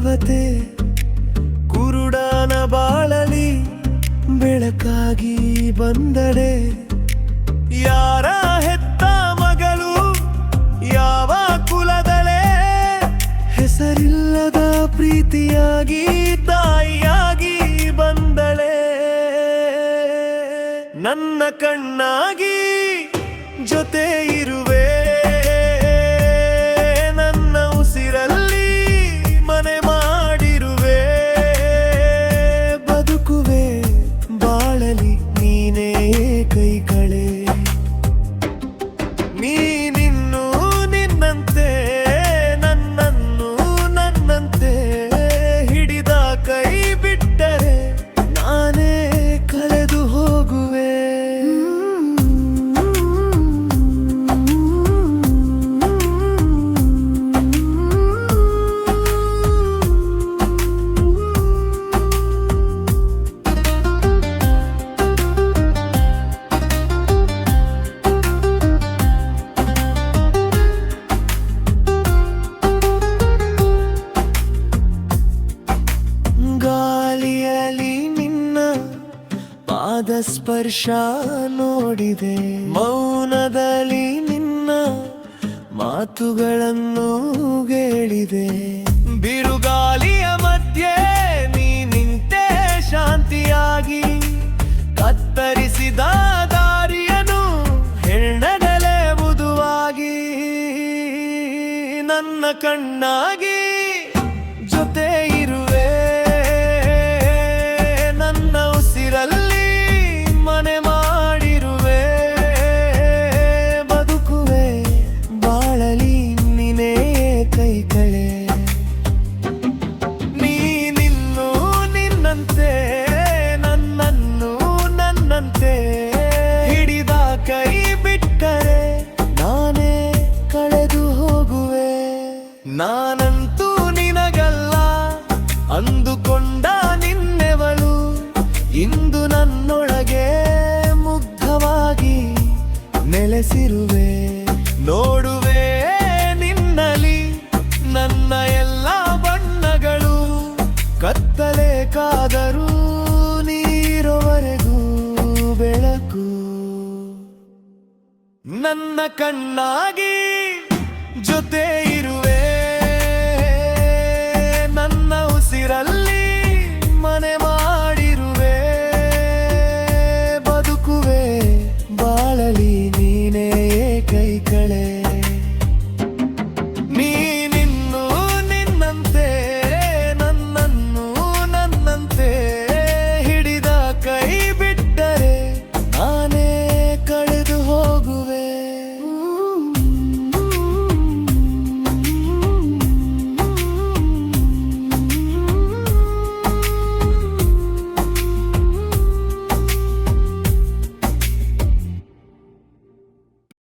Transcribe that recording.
ದೇವತೆ ಕುರುಡನ ಬಾಳಲಿ ಬೆಳಕಾಗಿ ಬಂದಡೆ. ಯಾರ ಹೆತ್ತ ಮಗಳು ಯಾವ ಕುಲದಳೆ, ಹೆಸರಿಲ್ಲದ ಪ್ರೀತಿಯಾಗಿ ತಾಯಿಯಾಗಿ ಬಂದಳೆ. ನನ್ನ ಕಣ್ಣಾಗಿ ಜೊತೆ ಇರುವೆ, ನನ್ನ ಉಸಿರಲ್ಲಿ ಮನೆ ಮಾಡಿರುವೆ. ಬದುಕುವೆ ಬಾಳಲಿ ನೀನೇ ಕೈ ಕಳೆ. ನೀನಿನ್ನು ನಿನ್ನಂತೆ ನನ್ನನ್ನು ನನ್ನಂತೆ ಹಿಡಿದ ಕೈ ಬಿಟ್ಟರೆ ನಾನೇ ಕಳೆದು ಹೋಗುವೆ. ಗಾಳಿಯಲ್ಲಿ ನಿನ್ನ ಪಾದ ಸ್ಪರ್ಶ ನೋಡಿದೆ, ಮೌನದಲ್ಲಿ ನಿನ್ನ ಮಾತುಗಳನ್ನು ಕೇಳಿದೆ. ಬಿರುಗಾಳಿಯ ಮಧ್ಯೆ ನೀ ನಿಂತೆ ಶಾಂತಿಯಾಗಿ, ಕತ್ತರಿಸಿದ ದಾರಿಯನು ಹೆಣ್ಣೆದಲೆ ಮೃದುವಾಗಿ. ನನ್ನ ಕಣ್ಣಾಗಿ ಜೊತೆ ಇರುವೆ, ನನ್ನ ಉಸಿರಲ್ಲಿ ಮನೆ ಮಾಡಿರುವೆ. ಬದುಕುವೆ ಬಾಳಲಿ ನೀನೇ ಕೈ ಕಳೆ. ನೀನಿನ್ನು ನಿನ್ನಂತೆ ನನ್ನನ್ನು ನನ್ನಂತೆ ಹಿಡಿದ ಕೈ ಬಿಟ್ಟರೆ ನಾನೇ ಕಳೆದು ಹೋಗುವೆ. ನಾನಂತೂ ನಿನಗಲ್ಲ ಅಂದುಕೊಂಡ ನಿನ್ನೆವಳು, ಇಂದು ನನ್ನೊಳಗೆ ಮುಗ್ಧವಾಗಿ ನೆಲೆಸಿರುವೆ. ನೋಡುವೆ ನಿನ್ನಲಿ ನನ್ನ ಎಲ್ಲ ಬಣ್ಣಗಳು, ಕತ್ತಲೆ ಕಾದರೂ ನೀರುವರೆಗೂ ಬೆಳಕು. ನನ್ನ ಕಣ್ಣಾಗಿ ಜೊತೆ